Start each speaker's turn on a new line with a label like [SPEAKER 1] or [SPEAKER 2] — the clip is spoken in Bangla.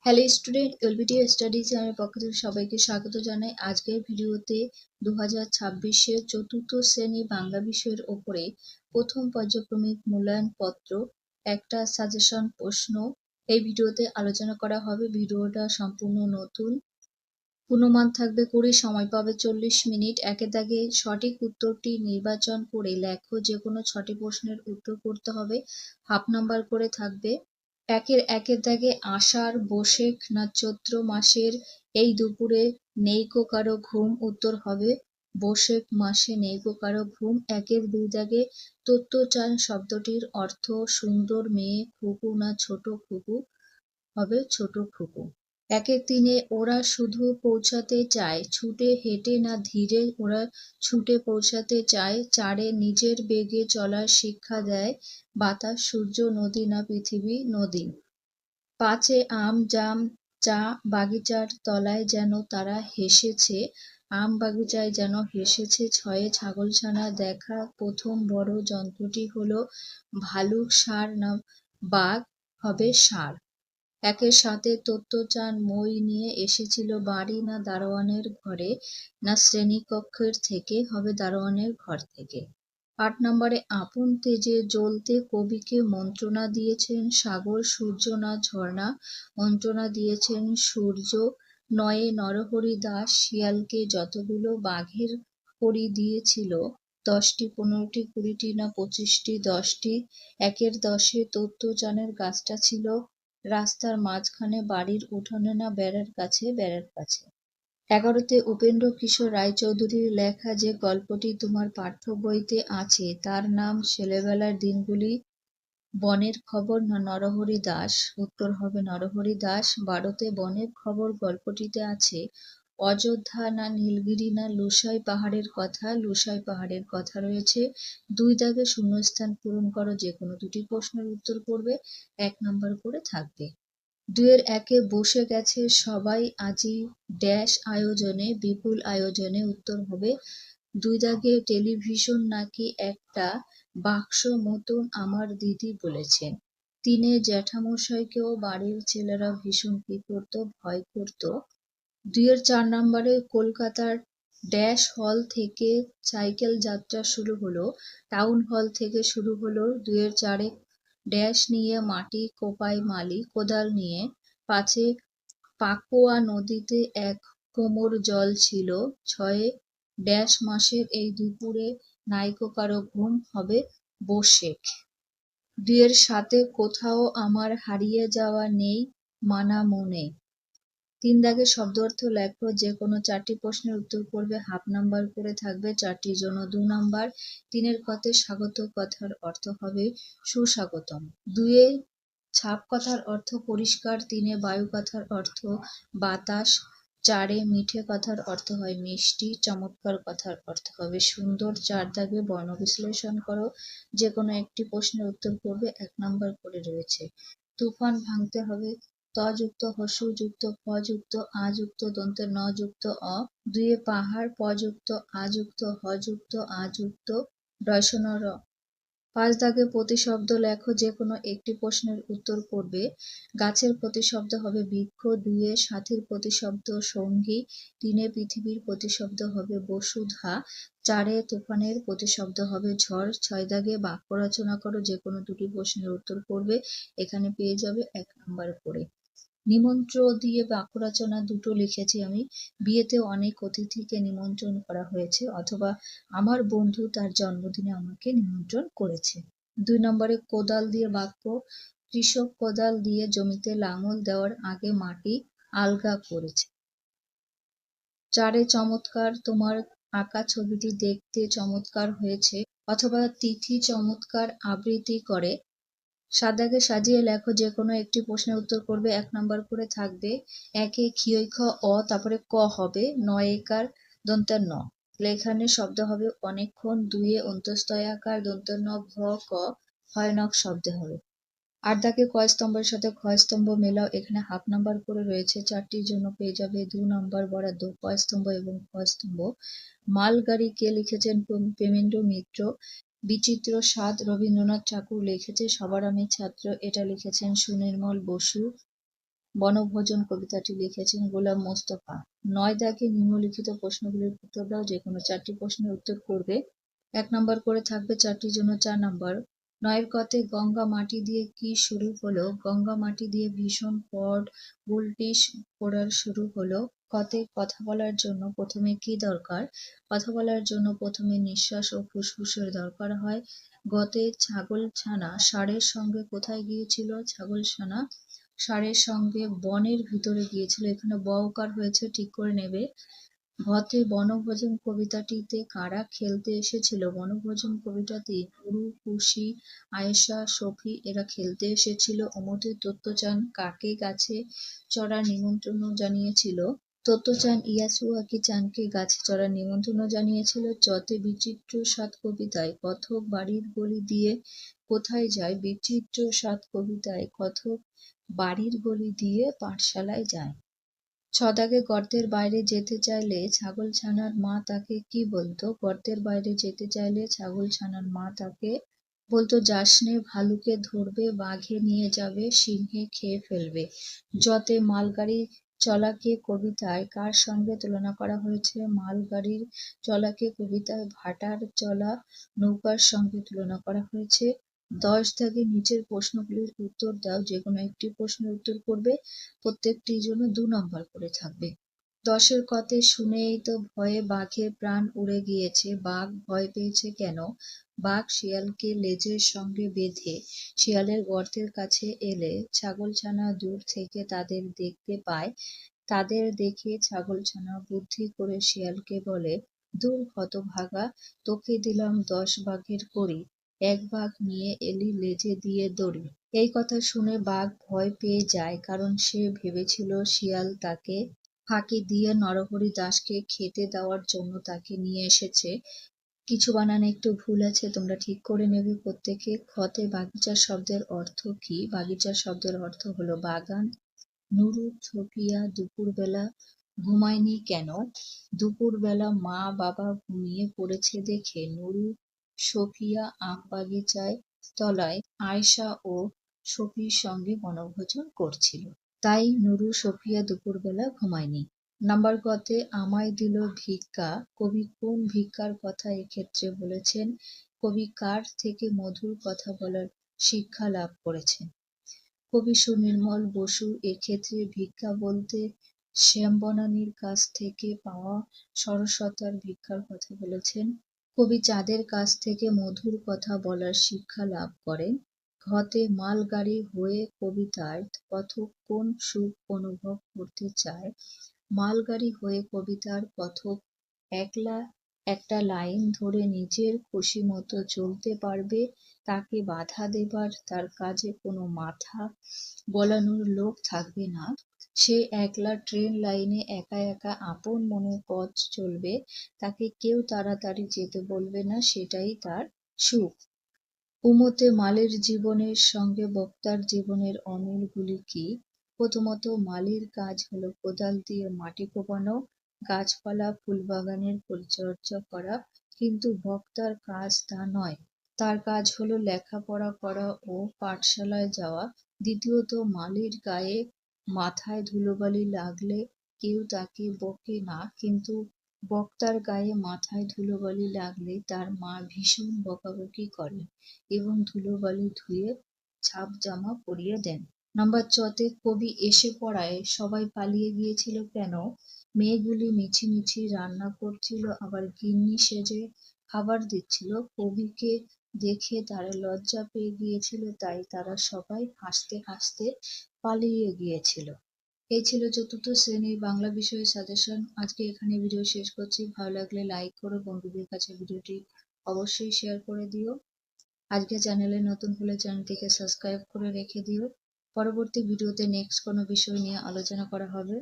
[SPEAKER 1] হ্যালো স্টুডেন্ট, এলবিটি স্টাডিজ এর পক্ষ থেকে সবাইকে স্বাগত জানাই। আজকের ভিডিওতে 2026-এর চতুর্থ শ্রেণী বাংলা বিষয়ের ওপরে প্রথম পর্যায়ক্রমিক মূল্যায়ন পত্র একটা সাজেশন প্রশ্ন এই ভিডিওতে আলোচনা করা হবে। ভিডিওটা সম্পূর্ণ নতুন। পূর্ণমান থাকবে 20, সময় পাবে 40 মিনিট। একের দাগে সঠিক উত্তরটি নির্বাচন করে লেখো। যে কোনো 6টি প্রশ্নের উত্তর করতে হবে। হাফ নাম্বার করে থাকবে। একের দাগে আষাঢ়, বৈশাখ না চৈত্র মাসের এই দুপুরে নেইকো কারো ঘুম। উত্তর হবে বৈশাখ মাসে নেইকো কারো ঘুম। একের দুই দাগে তত্ত্বচান শব্দটির অর্থ সুন্দর মেয়ে, খুকু না ছোট খুকু। হবে ছোট খুকু। একের তিনে ওরা শুধু পৌঁছাতে চায়, ছুটে হেঁটে না ধীরে ওরা ছুটে পৌঁছাতে চায়। চারে নিজের বেগে চলার শিক্ষা দেয় বাতাস, সূর্য, নদী না পৃথিবী নদী। পাঁচে আম, জাম, চা বাগিচার তলায় যেন তারা হেসেছে, আম বাগিচায় যেন হেসেছে। ছয়ে ছাগলছানা দেখা প্রথম বড় যন্ত্রটি হলো ভালুক, ষাঁড় না বাঘ। হবে ষাঁড়। একের সাথে তত্ত্বচান মই নিয়ে এসেছিল বাড়ি না দারোয়ানের ঘরে না শ্রেণীকক্ষের থেকে। হবে দারোয়ানের ঘর থেকে। 8 নম্বরে আপন তেজে জ্বলতে কবিকে মন্ত্রণা দিয়েছেন সাগর, সূর্য না ঝর্ণা। মন্ত্রণা দিয়েছেন সূর্য। 9 নরহরি দাস শিয়ালকে যতগুলো বাঘের কড়ি দিয়েছিল 10টি, 15টি, 20টি না 25টি। 10টি। একের 10-এ তত্ত্বচানের গাছটা ছিল রাস্তার মাঝখানে, বাড়ির উঠোনে না বেড়ার কাছে, বেড়ার কাছে। 11তে উপেন্দ্র কিশোর রায়চৌধুরীর লেখা যে গল্পটি তোমার পাঠ্য বইতে আছে তার নাম ছেলেবেলার দিনগুলি, বনের খবর না নরহরি দাস। উত্তর হবে নরহরি দাস। 12তে বনের খবর গল্পটিতে আছে অযোধ্যা না নীলগিরি না লুসাই পাহাড়ের কথা। লুসাই পাহাড়ের কথা রয়েছে। 2 দাগে শূন্যস্থান পূরণ করো। যে কোনো দুটি প্রশ্নের উত্তর করবে। 1 নাম্বার করে থাকবে। 2-এর 1-এ বসে গেছে সবাই আজি ড্যাশ আয়োজনে, বিপুল আয়োজনে। উত্তর হবে 2 দাগে টেলিভিশন নাকি একটা বাক্স মতন আমার দিদি বলেছেন। 3-এ জ্যাঠামশাইকেও বাড়ির ছেলেরা ভীষণ কি করত, ভয় করত। 2-এর 4 নম্বরে কলকাতার ড্যাশ হল থেকে সাইকেল যাত্রা শুরু হলো, টাউন হল থেকে শুরু হলো। 2-এর 4-এ ড্যাশ নিয়ে মাটি কোপায় মালি কোদাল নিয়ে। 5-এ পাকোয়া নদীতে এক কোমর জল ছিল। 6-এ ড্যাশ মাসের এই দুপুরে নাইকো কারো ঘুম। হবে বৈশাখ। 2-এর 7-এ কোথাও আমার হারিয়ে যাওয়া নেই মানা মনে। 3 দাগে শব্দ অর্থ লেখো। যে কোনো 4টি প্রশ্নের উত্তর করবে। হাফ নাম্বার করে থাকবে। 4টির জন্য 2 নাম্বার। 3-এর কতে স্বাগত কথার অর্থ হবে সুস্বাগতম। 2-এ ছাপ কথার অর্থ পরিষ্কার। 3-এ বায়ু কথার অর্থ বাতাস। 4-এ মিঠে কথার অর্থ হয় মিষ্টি। চমৎকার কথার অর্থ হবে সুন্দর। 4 দাগে বর্ণ বিশ্লেষণ করো। যে কোনো একটি প্রশ্নের উত্তর করবে। 1 নাম্বার করে রয়েছে। তুফান ভাঙতে হবে ত যুক্ত হসু যুক্ত প যুক্ত আ যুক্ত দন্তের ন যুক্ত অ। 2-এ পাহাড় প যুক্ত আ যুক্ত হ যুক্ত আ যুক্ত ডয়সন র। 5 দাগে প্রতিশব্দ লেখো। যে কোনো একটি প্রশ্নের উত্তর করবে। গাছের প্রতিশব্দ হবে বৃক্ষ। 2-এ সাথীর প্রতিশব্দ সঙ্গী। 3-এ পৃথিবীর প্রতিশব্দ হবে বসুধা। 4-এ তুফানের প্রতিশব্দ হবে ঝড়। 6 দাগে বাক্য রচনা করো। যে কোনো দুটি প্রশ্নের উত্তর করবে। এখানে পেয়ে যাবে 1 নাম্বার করে। নিমন্ত্রণ দিয়ে বাক্য রচনা দুটো লিখেছি আমি। বিয়েতে অনেক অতিথিকে নিমন্ত্রণ করা হয়েছে, অথবা আমার বন্ধু তার জন্মদিনে আমাকে নিমন্ত্রণ করেছে। 2 নম্বরে কোদাল দিয়ে বাক্য। কৃষক কোদাল দিয়ে জমিতে লাঙল দেওয়ার আগে মাটি আলগা করেছে। 4-এ চমৎকার তোমার আঁকা ছবিটি দেখতে চমৎকার হয়েছে, অথবা তিথি চমৎকার আবৃত্তি করে। 7 দাগে সাজিয়ে লেখো। যে কোনো একটি প্রশ্নের উত্তর করবে। 1 নাম্বার করে থাকবে। 1-এ ক্ষিয়ই খ অ, তারপরে ক হবে। 9 একার দন্তের ন। এখানে শব্দ হবে অনেকক্ষণ। 2-এ অন্তস্তয় আকার দন্তের ন ভ ক ভয়ানক শব্দ হবে। 8 দাগে ক স্তম্ভের সাথে খ স্তম্ভ মেলাও। এখানে হাফ নাম্বার করে রয়েছে। 4টির জন্য পেয়ে যাবে 2 নাম্বার বরাদ্দ। ক স্তম্ভ এবং খ স্তম্ভ। মালগাড়ি কে লিখেছেন? প্রেমেন্দ্র মিত্র। বিচিত্র স্বাদ রবীন্দ্রনাথ ঠাকুর লিখেছে। সবার আমি ছাত্র এটা লিখেছেন সুনির্মল বসু। বনভোজন কবিতাটি লিখেছেন গোলাম মোস্তফা। ৯ দাগে নিম্নলিখিত প্রশ্নগুলির উত্তর দাও। যে কোনো 4টি প্রশ্নের উত্তর করবে। 1 নম্বর করে থাকবে 4টির জন্য 4 নম্বর। 9 কতে গঙ্গা মাটি দিয়ে কি শুরু হলো? গঙ্গা মাটি দিয়ে ভীষণ পড বুলটি পড়ার শুরু হলো। কতে কথা বলার জন্য প্রথমে কি দরকার? কথা বলার জন্য প্রথমে নিঃশ্বাস ও ফুসফুসের দরকার হয়। গতে ছাগলছানা ষাঁড়ের সঙ্গে কোথায় গিয়েছিল? ছাগলছানা ষাঁড়ের সঙ্গে বনের ভিতরে গিয়েছিল। এখানে বউকার হয়েছে, ঠিক করে নেবে। ঘতে বনভোজন কবিতাটিতে কারা খেলতে এসেছিল? বনভোজন কবিতাতে নুরু, খুশি, আয়েশা, সফি এরা খেলতে এসেছিল। অমতে তত্ত্বচান কাকে গাছে চড়ার নিমন্ত্রণ জানিয়েছিল? তত্ত্বচান ইয়াসুয়াকি চানকে গাছে চড়ার নিমন্ত্রণ জানিয়েছিল। চতে বিচিত্র স্বাদ কবিতায় কথক বাড়ির গলি দিয়ে কোথায় যায়? বিচিত্র স্বাদ কবিতায় কথক বাড়ির গলি দিয়ে পাঠশালায় যায়। 6 দাগে গর্তের বাইরে যেতে চাইলে ছাগলছানার মা তাকে কি বলতো? গর্তের বাইরে যেতে চাইলে ছাগলছানার মা তাকে বলতো, যাসনে, ভালুকে ধরবে, বাঘে নিয়ে যাবে, সিংহে খেয়ে ফেলবে। যতে মালগাড়ি চলাকে কবিতায় কার সঙ্গে তুলনা করা হয়েছে? মালগাড়ির চলাকে কবিতায় ভাটার চলা নৌকার সঙ্গে তুলনা করা হয়েছে। 10 দাগে নিচের প্রশ্নগুলির উত্তর দাও। যে কোনো একটি প্রশ্নের উত্তর করবে। প্রত্যেকটির জন্য 2 নম্বর করে থাকবে। 10 কতে শুনেই তো ভয়ে বাঘের প্রাণ উড়ে গিয়েছে। বাঘ ভয় পেয়েছে কেন? বাঘ শিয়ালকে লেজের সঙ্গে বেঁধে শিয়ালের গর্তের কাছে এলে ছাগলছানা দূর থেকে তাদের দেখতে পায়। তাদের দেখে ছাগলছানা বুদ্ধি করে শিয়ালকে বলে, দূর হতভাগা, তোকে দিলাম 10 বাঘের কড়ি, 1 বাঘ নিয়ে এলি লেজে দিয়ে দড়ি। এই কথা শুনে বাঘ ভয় পেয়ে যায়, কারণ সে ভেবেছিল শিয়াল তাকে ফাঁকি দিয়ে নরহরি দাসকে খেতে দেওয়ার জন্য তাকে নিয়ে এসেছে। কিছু বানানে একটু ভুল আছে, তোমরা ঠিক করে নেবে প্রত্যেকে। খতে বাগিচা শব্দের অর্থ কি? বাগিচা শব্দের অর্থ হলো বাগান। নুরু সোফিয়া দুপুরবেলা ঘুমায়নি কেন? দুপুরবেলা মা বাবা ঘুমিয়ে পড়েছে দেখে নুরু সোফিয়া আম বাগিচায় তলায় আয়েশা ও সফির সঙ্গে বনভোজন করছিল, তাই নুরু সোফিয়া দুপুরবেলা ঘুমায়নি। নাম্বার কতে আমায় দিল ভিক্ষা, কবি কোন ভিক্ষার কথা এক্ষেত্রে বলেছেন? কবি কার থেকে মধুর কথা বলার শিক্ষা লাভ করেছেন? কবি সুনির্মল বসু এক্ষেত্রে ভিক্ষা বলতে শ্যামবনানীর কাছ থেকে পাওয়া সরসতার ভিক্ষার কথা বলেছেন। কবি চাঁদের কাছ থেকে মধুর কথা বলার শিক্ষা লাভ করেন। ঘতে মালগাড়ি হয়ে কবিতায় কথক কোন সুখ অনুভব করতে চায়? মালগাড়ি হয়ে কবিতার কথক একলা একটা লাইন ধরে নিজের খুশি মতো চলতে পারবে, তাকে বাধা দেবার, তার কাজে কোনো মাথা গলানোর লোক থাকবে না। সে একলা ট্রেন লাইনে একা একা আপন মনে পথ চলবে, তাকে কেউ তাড়াতাড়ি যেতে বলবে না, সেটাই তার সুখ। উমতে মালির জীবনের সঙ্গে বক্তার জীবনের অমিলগুলি কি? প্রথমত, মালির কাজ হলো কোদাল দিয়ে মাটি কোপানো, গাছপালা ফুলবাগানের পরিচর্যা করা, কিন্তু বক্তার কাজ তা নয়। তার কাজ হলো লেখাপড়া করা ও পাঠশালায় যাওয়া। দ্বিতীয়ত, মালির গায়ে মাথায় ধুলোবালি লাগলে কেউ তাকে বকে না, কিন্তু বক্তার গায়ে মাথায় ধুলোবালি লাগলে তার মা ভীষণ বকাবকি করেন এবং ধুলোবালি ধুয়ে ছাপ জামা পরিয়ে দেন। নাম্বার 4তে কবি এসে পড়ায় সবাই পালিয়ে গিয়েছিল কেন? মেয়েগুলি মিছিমিছি রান্না করছিল, আবার গিন্নি সেজে খাবার দিচ্ছিল। কবিকে দেখে তারা লজ্জা পেয়ে গিয়েছিল, তাই তারা সবাই হাসতে হাসতে পালিয়ে গিয়েছিল। এই ছিল 4র্থ শ্রেণীর বাংলা বিষয়ের সাজেশন। আজকে এখানে ভিডিও শেষ করছি। ভালো লাগলে লাইক করো, বন্ধুদের কাছে ভিডিওটি অবশ্যই শেয়ার করে দিও। আজকে চ্যানেলে নতুন হলে চ্যানেলটিকে সাবস্ক্রাইব করে রেখে দিও। পরবর্তী ভিডিওতে নেক্সট কোনো বিষয় নিয়ে আলোচনা করা হবে।